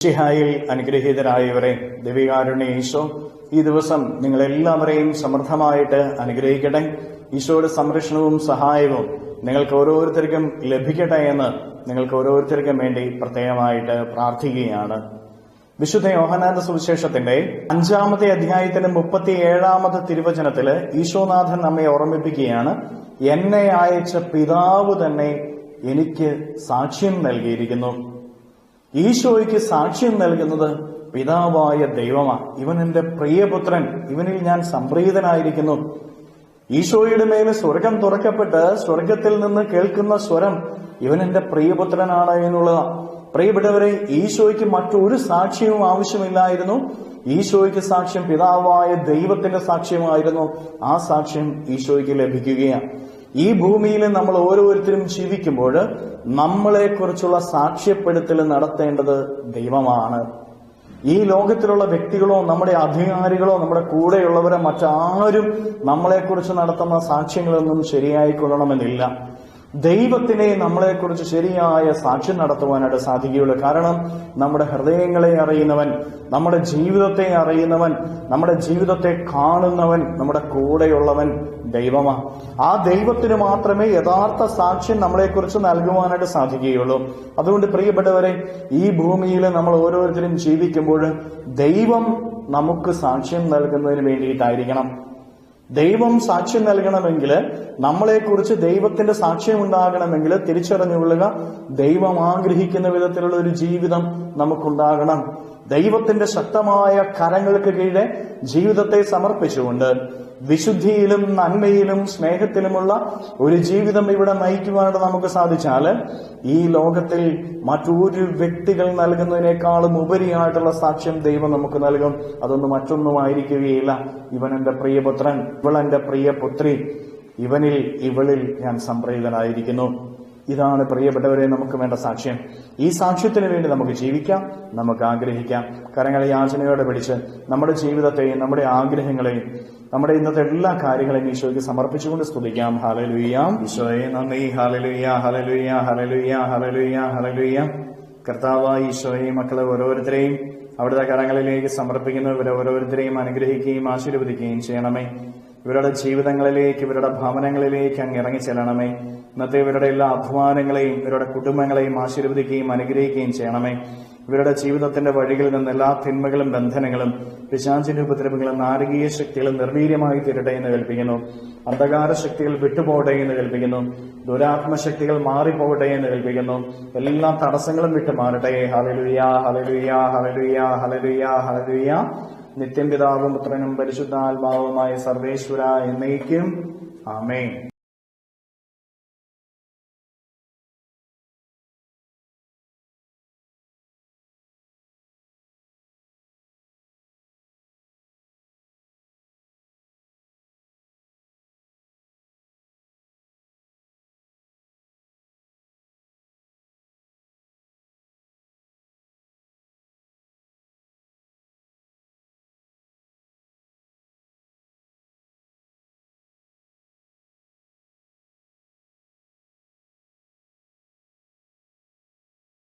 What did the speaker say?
മിശിഹായിൽ അനുഗ്രഹീതരായവരെ, ദൈവികാരുണ്യ ഈശോ ഈ ദിവസം നിങ്ങളെല്ലാവരെയും സമൃദ്ധമായിട്ട് അനുഗ്രഹിക്കട്ടെ. ഈശോയുടെ സംരക്ഷണവും സഹായവും നിങ്ങൾക്ക് ഓരോരുത്തർക്കും ലഭിക്കട്ടെ എന്ന് നിങ്ങൾക്ക് ഓരോരുത്തർക്കും വേണ്ടി പ്രത്യേകമായിട്ട് പ്രാർത്ഥിക്കുകയാണ്. വിശുദ്ധ യോഹന്നാന്റെ സുവിശേഷത്തിന്റെ 5-ാമത്തെ അധ്യായത്തിന്റെ 37-ാമത്തെ തിരുവചനത്തില് ഈശോനാഥൻ നമ്മെ ഓർമ്മിപ്പിക്കുകയാണ്, എന്നെ അയച്ച പിതാവ് തന്നെ എനിക്ക് സാക്ഷ്യം നൽകിയിരിക്കുന്നു. ഈശോയ്ക്ക് സാക്ഷ്യം നൽകുന്നത് പിതാവായ ദൈവമാണ്. ഇവൻ എന്റെ പ്രിയപുത്രൻ, ഇവനിൽ ഞാൻ സംപ്രീതനായിരിക്കുന്നു. ഈശോയുടെ മേലെ സ്വർഗം തുറക്കപ്പെട്ട് സ്വർഗത്തിൽ നിന്ന് കേൾക്കുന്ന സ്വരം ഇവൻ എന്റെ പ്രിയപുത്രനാണ് എന്നുള്ളതാണ്. പ്രിയപ്പെട്ടവരെ, ഈശോയ്ക്ക് മറ്റൊരു സാക്ഷ്യവും ആവശ്യമില്ലായിരുന്നു. ഈശോയ്ക്ക് സാക്ഷ്യം പിതാവായ ദൈവത്തിന്റെ സാക്ഷ്യമായിരുന്നു. ആ സാക്ഷ്യം ഈശോയ്ക്ക് ലഭിക്കുകയാണ്. ഈ ഭൂമിയിൽ നമ്മൾ ഓരോരുത്തരും ജീവിക്കുമ്പോൾ നമ്മളെക്കുറിച്ചുള്ള സാക്ഷ്യപ്പെടുത്തൽ നടത്തേണ്ടത് ദൈവമാണ്. ഈ ലോകത്തിലുള്ള വ്യക്തികളോ നമ്മുടെ അധികാരികളോ നമ്മുടെ കൂടെയുള്ളവരോ മറ്റാരും നമ്മളെക്കുറിച്ച് നടത്തുന്ന സാക്ഷ്യങ്ങളൊന്നും ശരിയായിക്കൊള്ളണമെന്നില്ല. ദൈവത്തിനെ നമ്മളെക്കുറിച്ച് ശരിയായ സാക്ഷ്യം നടത്തുവാനായിട്ട് സാധിക്കുകയുള്ളൂ. കാരണം നമ്മുടെ ഹൃദയങ്ങളെ അറിയുന്നവൻ, നമ്മുടെ ജീവിതത്തെ അറിയുന്നവൻ, നമ്മുടെ ജീവിതത്തെ കാണുന്നവൻ, നമ്മുടെ കൂടെയുള്ളവൻ ദൈവമാണ്. ആ ദൈവത്തിന് മാത്രമേ യഥാർത്ഥ സാക്ഷ്യം നമ്മളെക്കുറിച്ച് നൽകുവാനായിട്ട് സാധിക്കുകയുള്ളൂ. അതുകൊണ്ട് പ്രിയപ്പെട്ടവരെ, ഈ ഭൂമിയിൽ നമ്മൾ ഓരോരുത്തരും ജീവിക്കുമ്പോൾ ദൈവം നമുക്ക് സാക്ഷ്യം നൽകുന്നതിന് വേണ്ടിയിട്ടായിരിക്കണം. ദൈവം സാക്ഷ്യം നൽകണമെങ്കിൽ, നമ്മളെക്കുറിച്ച് ദൈവത്തിന്റെ സാക്ഷ്യം ഉണ്ടാകണമെങ്കിൽ തിരിച്ചറിഞ്ഞുകൊള്ളുക, ദൈവം ആഗ്രഹിക്കുന്ന വിധത്തിലുള്ള ഒരു ജീവിതം നമുക്കുണ്ടാകണം. ദൈവത്തിന്റെ ശക്തമായ കരങ്ങൾക്ക് കീഴെ ജീവിതത്തെ സമർപ്പിച്ചുകൊണ്ട് വിശുദ്ധിയിലും നന്മയിലും സ്നേഹത്തിലുമുള്ള ഒരു ജീവിതം ഇവിടെ നയിക്കുവാനായിട്ട് നമുക്ക് സാധിച്ചാൽ ഈ ലോകത്തിൽ മറ്റൊരു വ്യക്തികൾ നൽകുന്നതിനേക്കാളും ഉപരിയായിട്ടുള്ള സാക്ഷ്യം ദൈവം നമുക്ക് നൽകും. അതൊന്നും മറ്റൊന്നുമായിരിക്കുകയില്ല. ഇവൻ എന്റെ പ്രിയപുത്രൻ, ഇവൾ എന്റെ പ്രിയപുത്രി, ഇവനിൽ ഇവളിൽ ഞാൻ സംപ്രീതനായിരിക്കുന്നു. ഇതാണ് പ്രിയപ്പെട്ടവരെ നമുക്ക് വേണ്ട സാക്ഷ്യം. ഈ സാക്ഷ്യത്തിന് വേണ്ടി നമുക്ക് ജീവിക്കാം, നമുക്ക് ആഗ്രഹിക്കാം. കരങ്ങളെ യാചനയോടെ പിടിച്ച് നമ്മുടെ ജീവിതത്തെയും നമ്മുടെ ആഗ്രഹങ്ങളെയും നമ്മുടെ ഇന്നത്തെ എല്ലാ കാര്യങ്ങളെയും ഈശോയ്ക്ക് സമർപ്പിച്ചുകൊണ്ട് സ്തുതിക്കാം. ഹല്ലേലൂയ. ഈശോയെ നന്ദി. ഹല്ലേലൂയ, ഹല്ലേലൂയ, ഹല്ലേലൂയ, ഹല്ലേലൂയ, ഹല്ലേലൂയ. കർത്താവായ ഈശോയെ, മക്കളെ ഓരോരുത്തരെയും അവിടുത്തെ കരങ്ങളിലേക്ക് സമർപ്പിക്കുന്നു. ഇവരെ ഓരോരുത്തരെയും അനുഗ്രഹിക്കുകയും ആശീർവദിക്കുകയും ചെയ്യണമേ. ഇവരുടെ ജീവിതങ്ങളിലേക്ക്, ഇവരുടെ ഭവനങ്ങളിലേക്ക് അങ്ങ് ഇറങ്ങിച്ചെല്ലണമേ. ഇന്നത്തെ ഇവരുടെ എല്ലാ അധ്വാനങ്ങളെയും ഇവരുടെ കുടുംബങ്ങളെയും ആശീർവദിക്കുകയും അനുഗ്രഹിക്കുകയും ചെയ്യണമേ. ഇവരുടെ ജീവിതത്തിന്റെ വഴികളിൽ നിന്ന് എല്ലാ തിന്മകളും ബന്ധനങ്ങളും പിശാചിന്റെ ഉപദ്രവങ്ങളും നാരകീയ ശക്തികളും നിർവീര്യമായി തീരട്ടെ എന്ന് കൽപ്പിക്കുന്നു. അന്ധകാര ശക്തികൾ വിട്ടുപോകട്ടെ എന്ന് കൽപ്പിക്കുന്നു. ദുരാത്മശക്തികൾ മാറിപ്പോകട്ടെ എന്ന് കൽപ്പിക്കുന്നു. എല്ലാ തടസ്സങ്ങളും വിട്ടുമാറട്ടെ. ഹല്ലേലൂയ, ഹല്ലേലൂയ, ഹല്ലേലൂയ, ഹല്ലേലൂയ, ഹല്ലേലൂയ. നിത്യം പിതാവും പുത്രനും പരിശുദ്ധാത്മാവുമായ സർവേശ്വര എന്നേക്കും ആമേൻ.